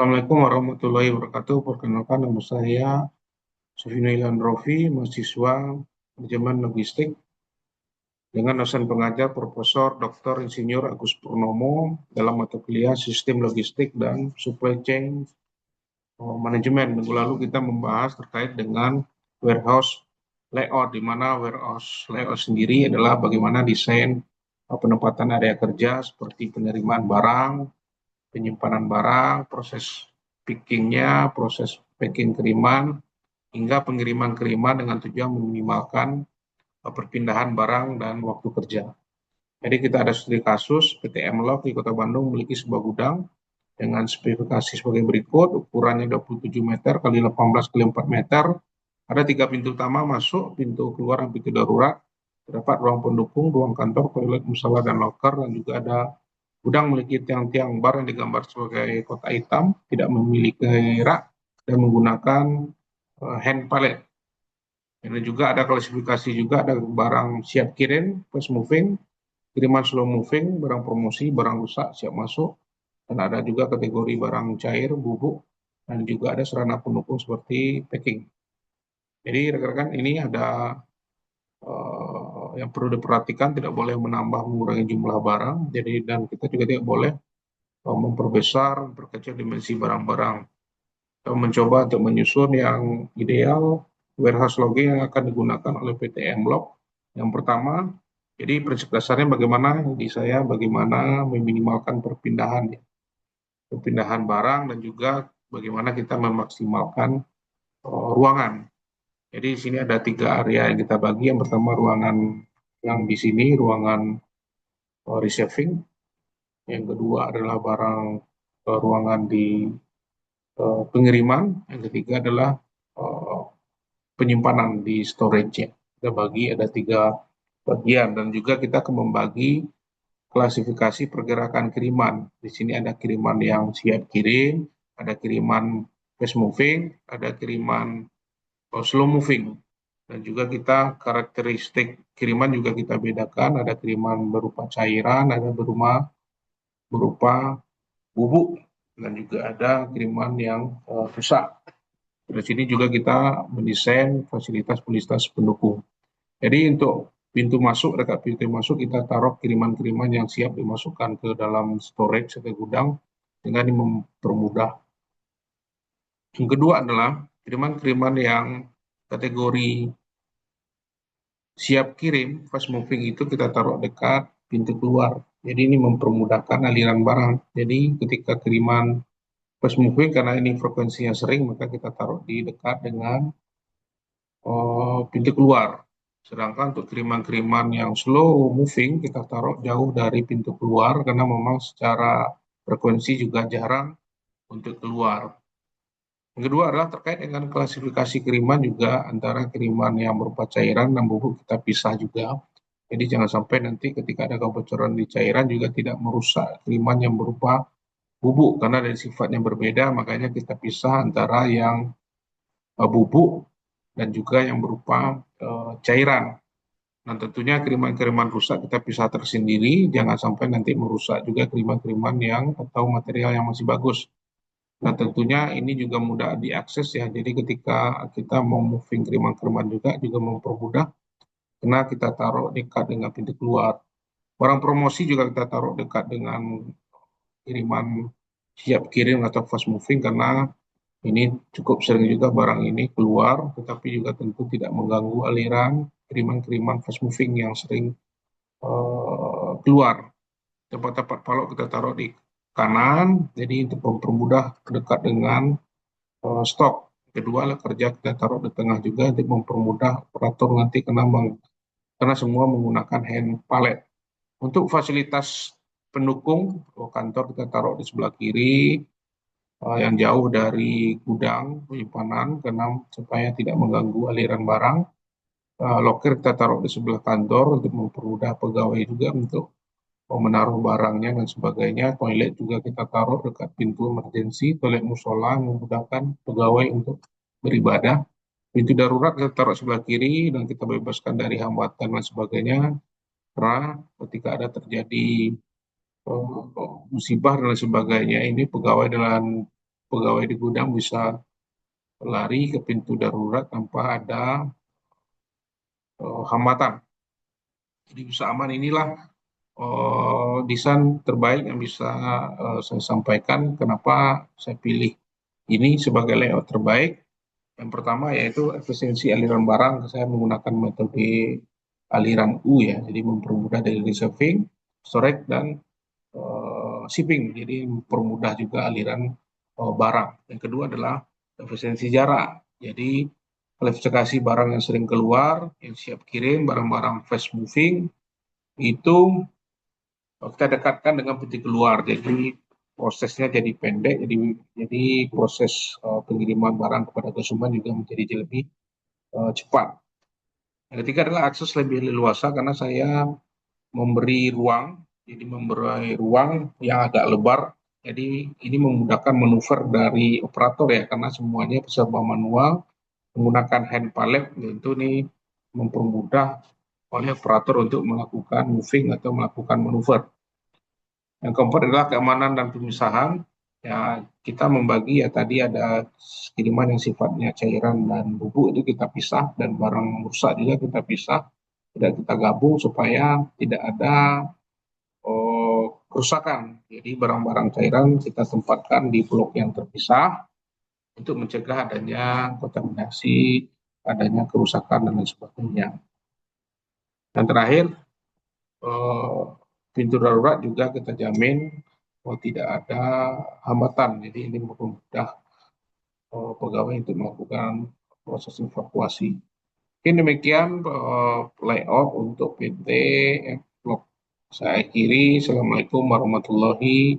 Assalamualaikum warahmatullahi wabarakatuh. Perkenalkan nama saya Sufini Landrofi, mahasiswa manajemen logistik dengan dosen pengajar Profesor Dr. Insinyur Agus Purnomo dalam mata kuliah Sistem Logistik dan Supply Chain Management. Minggu lalu kita membahas terkait dengan warehouse layout, di mana warehouse layout sendiri adalah bagaimana desain penempatan area kerja seperti penerimaan barang, penyimpanan barang, proses pickingnya, proses packing kiriman, hingga pengiriman kiriman dengan tujuan meminimalkan perpindahan barang dan waktu kerja. Jadi kita ada studi kasus PT M-Log di Kota Bandung memiliki sebuah gudang dengan spesifikasi sebagai berikut, ukurannya 27 meter kali 18 kali 4 meter, ada 3 pintu utama masuk, pintu keluar dan pintu darurat, terdapat ruang pendukung, ruang kantor, toilet, musola, dan loker, dan juga ada gudang memiliki tiang-tiang bar yang digambar sebagai kotak hitam, tidak memiliki rak, dan menggunakan hand pallet. Ini juga ada klasifikasi juga, ada barang siap kirim, fast moving, kiriman slow moving, barang promosi, barang rusak, siap masuk, dan ada juga kategori barang cair, bubuk, dan juga ada sarana pendukung seperti packing. Jadi rekan-rekan ini ada yang perlu diperhatikan, tidak boleh menambah mengurangi jumlah barang, jadi dan kita juga tidak boleh memperbesar, memperkecil dimensi barang-barang. Kita mencoba untuk menyusun yang ideal warehouse logging yang akan digunakan oleh PT M-Log. Yang pertama, jadi prinsip dasarnya bagaimana di saya bagaimana meminimalkan perpindahan barang dan juga bagaimana kita memaksimalkan ruangan. Jadi di sini ada 3 area yang kita bagi. Yang pertama ruangan yang di sini ruangan receiving. Yang kedua adalah barang ruangan di pengiriman. Yang ketiga adalah penyimpanan di storage-nya. Kita bagi ada 3 bagian dan juga kita akan membagi klasifikasi pergerakan kiriman. Di sini ada kiriman yang siap kirim, ada kiriman fast moving, ada kiriman slow moving. Dan juga kita karakteristik kiriman juga kita bedakan, ada kiriman berupa cairan, ada berupa bubuk, dan juga ada kiriman yang rusak. Di sini juga kita mendesain fasilitas pendukung. Jadi untuk pintu masuk, dekat pintu masuk kita taruh kiriman-kiriman yang siap dimasukkan ke dalam storage atau gudang dengan mempermudah. Yang kedua adalah kiriman-kiriman yang kategori siap kirim, fast moving itu kita taruh dekat pintu keluar. Jadi ini mempermudahkan aliran barang. Jadi ketika kiriman fast moving karena ini frekuensinya sering, maka kita taruh di dekat dengan pintu keluar. Sedangkan untuk kiriman-kiriman yang slow moving kita taruh jauh dari pintu keluar karena memang secara frekuensi juga jarang untuk keluar. Yang kedua adalah terkait dengan klasifikasi kiriman juga antara kiriman yang berupa cairan dan bubuk kita pisah juga. Jadi jangan sampai nanti ketika ada kebocoran di cairan juga tidak merusak kiriman yang berupa bubuk karena dari sifatnya berbeda, makanya kita pisah antara yang bubuk dan juga yang berupa cairan. Nah tentunya kiriman-kiriman rusak kita pisah tersendiri, jangan sampai nanti merusak juga kiriman-kiriman yang atau material yang masih bagus. Nah tentunya ini juga mudah diakses ya, jadi ketika kita mau moving kiriman-kiriman juga mempermudah karena kita taruh dekat dengan pintu keluar. Barang promosi juga kita taruh dekat dengan kiriman siap kirim atau fast moving karena ini cukup sering juga barang ini keluar, tetapi juga tentu tidak mengganggu aliran kiriman-kiriman fast moving yang sering keluar. Tempat-tempat palok kita taruh di kanan, jadi untuk mempermudah dekat dengan stok. Kedua lah kerja kita taruh di tengah juga untuk mempermudah operator nanti karena semua menggunakan hand pallet. Untuk fasilitas pendukung kantor kita taruh di sebelah kiri, yang jauh dari gudang penyimpanan karena supaya tidak mengganggu aliran barang. Loker kita taruh di sebelah kantor untuk mempermudah pegawai juga untuk menaruh barangnya dan sebagainya. Toilet juga kita taruh dekat pintu emergensi, toilet musola memudahkan pegawai untuk beribadah. Pintu darurat kita taruh sebelah kiri dan kita bebaskan dari hambatan dan sebagainya. Karena ketika ada terjadi musibah dan sebagainya, ini pegawai dengan pegawai di gudang bisa lari ke pintu darurat tanpa ada hambatan. Jadi bisa aman. Inilah desain terbaik yang bisa saya sampaikan. Kenapa saya pilih ini sebagai layout terbaik? Yang pertama yaitu efisiensi aliran barang. Saya menggunakan metode aliran U ya, jadi mempermudah dari receiving, storage, dan shipping. Jadi mempermudah juga aliran barang. Yang kedua adalah efisiensi jarak. Jadi klasifikasi barang yang sering keluar, yang siap kirim, barang-barang fast moving, itu kita dekatkan dengan pintu keluar. Jadi prosesnya jadi pendek, jadi proses pengiriman barang kepada konsumen juga menjadi lebih cepat. Yang ketiga adalah akses lebih leluasa karena saya memberi ruang, jadi memberi ruang yang agak lebar. Jadi ini memudahkan manuver dari operator ya, karena semuanya serba manual menggunakan hand pallet, tentu ini mempermudah oleh operator untuk melakukan moving atau melakukan manuver. Yang keempat adalah keamanan dan pemisahan. Ya, kita membagi ya tadi ada kiriman yang sifatnya cairan dan bubuk itu kita pisah, dan barang rusak juga kita pisah, tidak kita gabung supaya tidak ada kerusakan. Jadi barang-barang cairan kita tempatkan di blok yang terpisah untuk mencegah adanya kontaminasi, adanya kerusakan dan lain sebagainya. Dan terakhir, eh, pintu darurat juga kita jamin tidak ada hambatan. Jadi ini mempermudah pegawai untuk melakukan proses evakuasi. Mungkin demikian layout untuk PT Blok. Saya akhiri. Assalamualaikum warahmatullahi